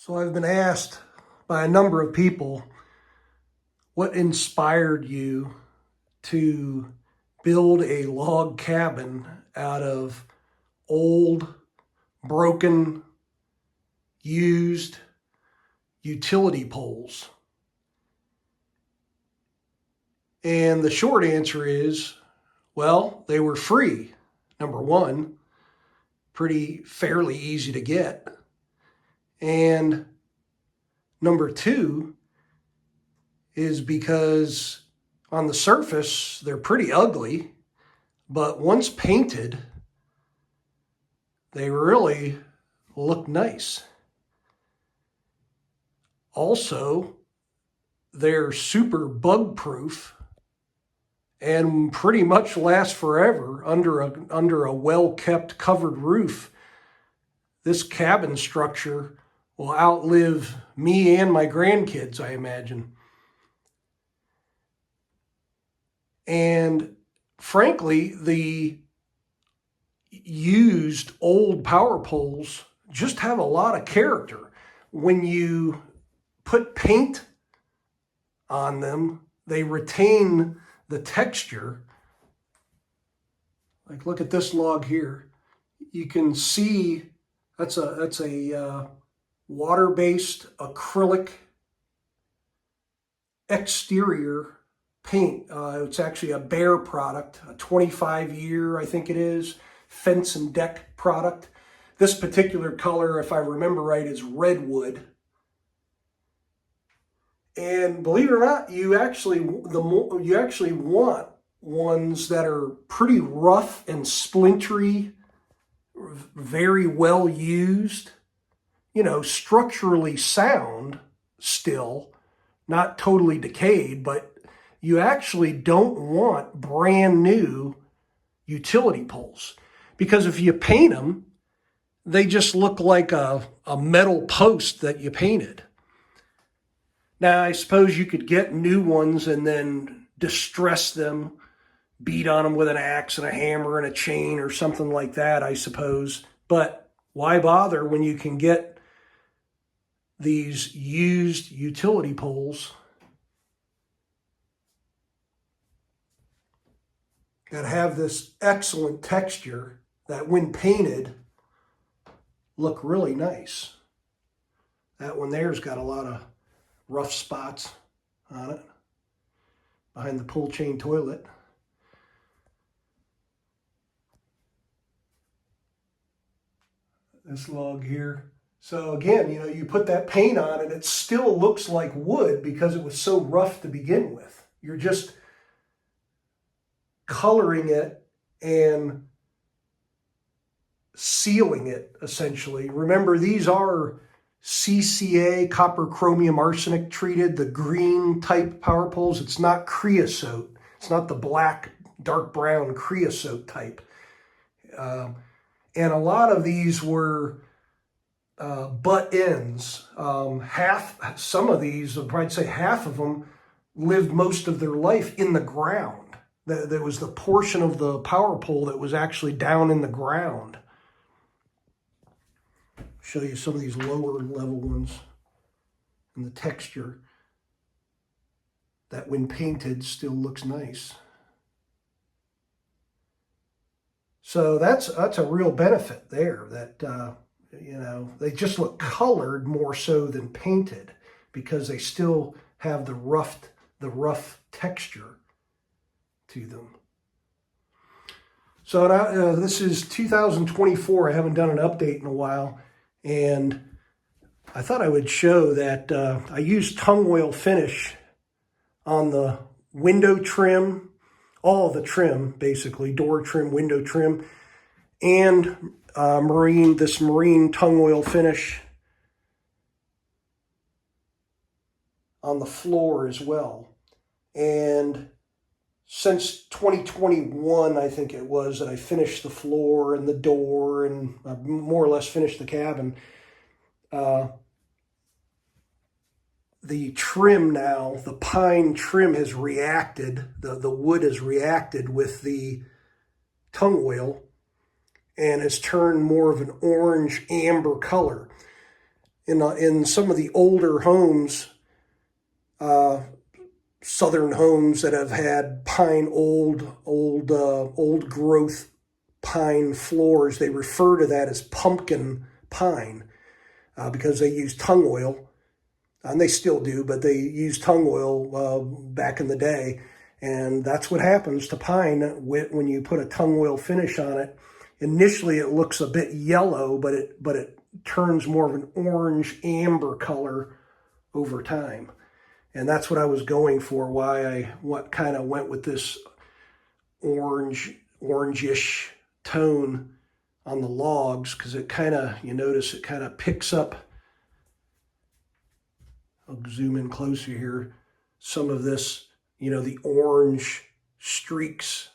So I've been asked by a number of people, what inspired you to build a log cabin out of old, broken, used utility poles? And the short answer is, well, they were free. Number one, pretty fairly easy to get. And number two is because on the surface, they're pretty ugly, but once painted, they really look nice. Also, they're super bug proof and pretty much last forever under a well-kept covered roof. This cabin structure will outlive me and my grandkids, I imagine. And frankly, the used old power poles just have a lot of character. When you put paint on them, they retain the texture. Like, look at this log here. You can see that's a water-based acrylic exterior paint. It's actually a Behr product, a 25-year, I think it is, fence and deck product. This particular color, if I remember right, is redwood. And believe it or not, you actually want ones that are pretty rough and splintery, very well used, structurally sound still, not totally decayed, but you actually don't want brand new utility poles, because if you paint them, they just look like a metal post that you painted. Now, I suppose you could get new ones and then distress them, beat on them with an axe and a hammer and a chain or something like that, I suppose. But why bother when you can get these used utility poles that have this excellent texture that when painted look really nice? That one there's got a lot of rough spots on it behind the pull chain toilet. This log here. So again, you put that paint on and it still looks like wood because it was so rough to begin with. You're just coloring it and sealing it, essentially. Remember, these are CCA, copper chromium arsenic treated, the green type power poles. It's not creosote. It's not the black, dark brown creosote type. And a lot of these were butt ends. Some of these, I'd say half of them, lived most of their life in the ground. There was the portion of the power pole that was actually down in the ground. Show you some of these lower level ones and the texture that when painted still looks nice. So that's a real benefit there, that they just look colored more so than painted because they still have the rough texture to them. So this is 2024. I haven't done an update in a while, and I thought I would show that I used tung oil finish on the window trim, all of the trim, basically, door trim, window trim, and this marine tung oil finish on the floor as well. And since 2021, I think it was, that I finished the floor and the door and more or less finished the cabin. The trim now, the pine trim has reacted, the wood has reacted with the tung oil and has turned more of an orange amber color. in some of the older homes, southern homes that have had pine, old growth pine floors, they refer to that as pumpkin pine because they use tung oil, and they still do, but they used tung oil back in the day. And that's what happens to pine when you put a tung oil finish on it. Initially, it looks a bit yellow, but it turns more of an orange amber color over time. And that's what I was going for, why I kind of went with this orangish tone on the logs, because it kind of, you notice it kind of picks up. I'll zoom in closer here. Some of this, the orange streaks,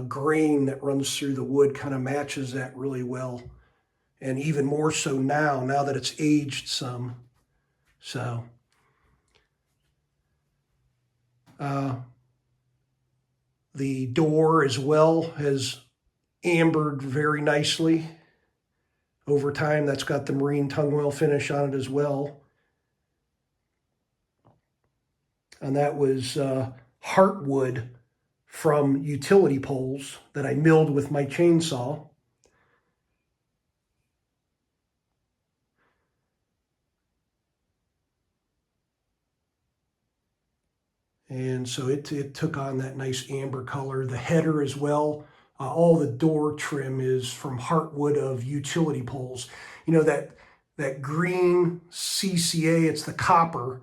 grain that runs through the wood kind of matches that really well. And even more so now that it's aged some. So, the door as well has ambered very nicely over time. That's got the marine tung oil finish on it as well. And that was heartwood from utility poles that I milled with my chainsaw. And so it took on that nice amber color. The header as well, all the door trim is from heartwood of utility poles. That green CCA, it's the copper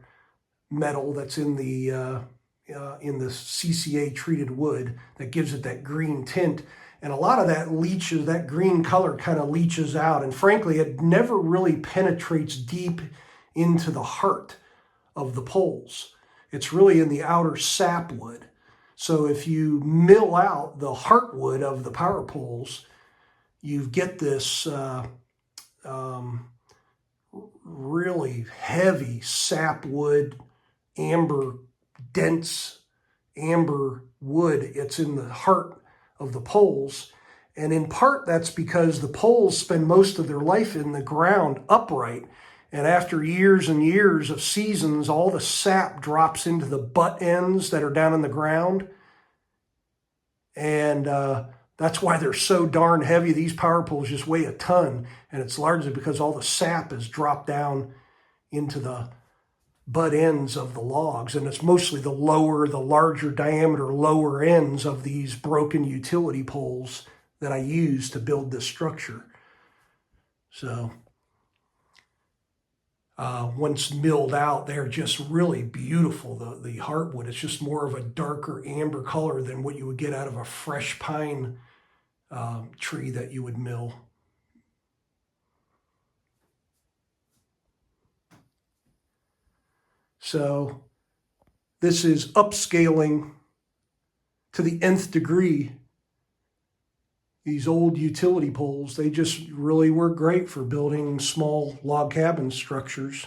metal that's in the CCA treated wood that gives it that green tint. And a lot of that green color kind of leaches out. And frankly, it never really penetrates deep into the heart of the poles. It's really in the outer sapwood. So if you mill out the heartwood of the power poles, you get this really heavy sapwood, amber, dense amber wood. It's in the heart of the poles. And in part, that's because the poles spend most of their life in the ground upright. And after years and years of seasons, all the sap drops into the butt ends that are down in the ground. And that's why they're so darn heavy. These power poles just weigh a ton. And it's largely because all the sap has dropped down into the butt ends of the logs. And it's mostly the larger diameter lower ends of these broken utility poles that I use to build this structure. So once milled out, they're just really beautiful. The heartwood, it's just more of a darker amber color than what you would get out of a fresh pine tree that you would mill. So this is upscaling to the nth degree. These old utility poles, they just really work great for building small log cabin structures.